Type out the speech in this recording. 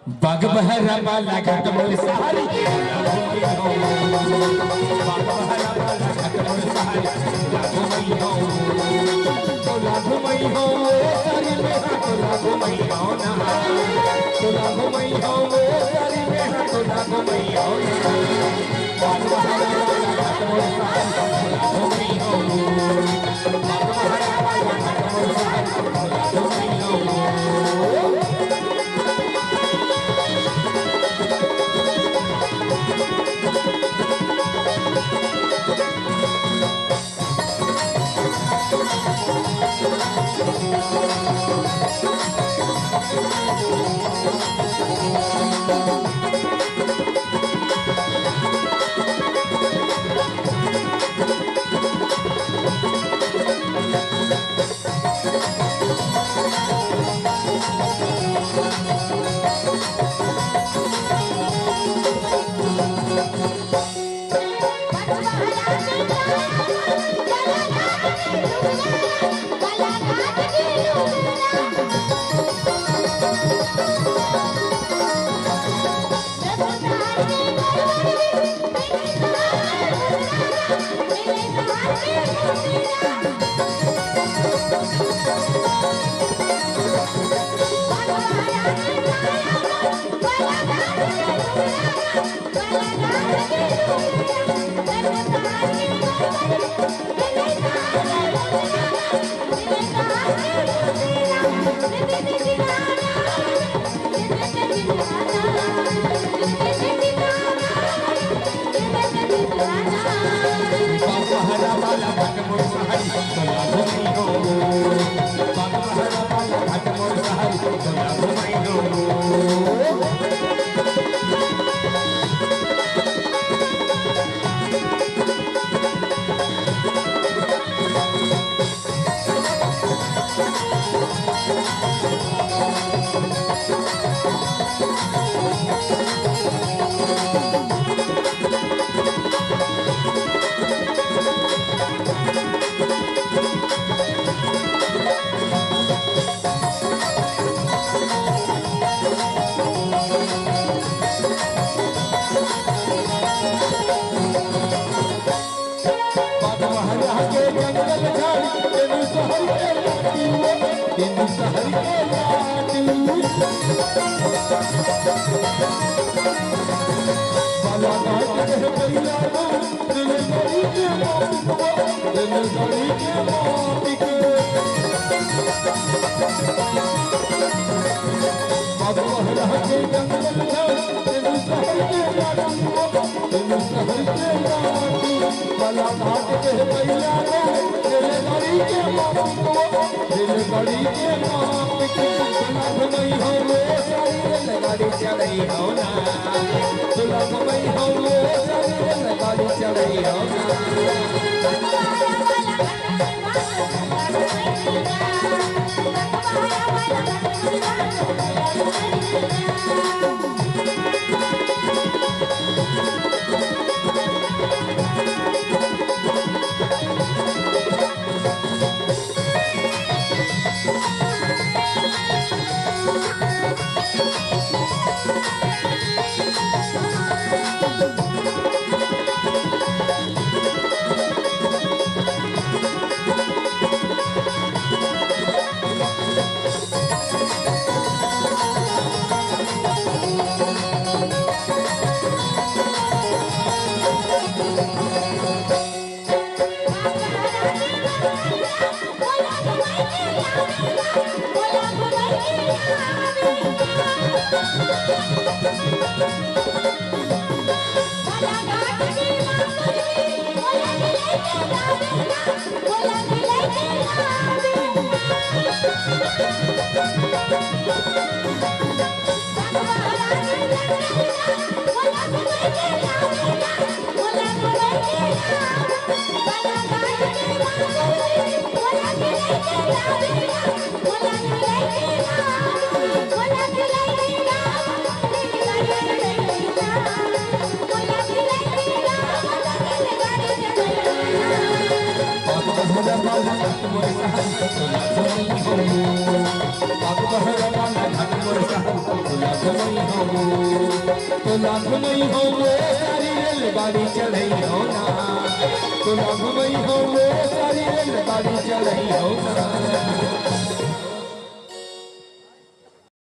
बाग बहरा वाला घाट मोर सहारी बाग बहरा वाला घाट मोर सहारी घुमई हो तोला घुमई हो सारी में तोला घुमई हो ना तोला घुमई हो सारी में तोला घुमई हो ना बाग बहरा वाला घाट मोर सहारी घुमई हो बाग बहरा वाला घाट मोर सहारी घुमई हो तोला घुमई हो वो सारी रेलगाड़ी चढ़ई हो ना तोला घुमई हो वो सारी रेलगाड़ी चढ़ई हो ना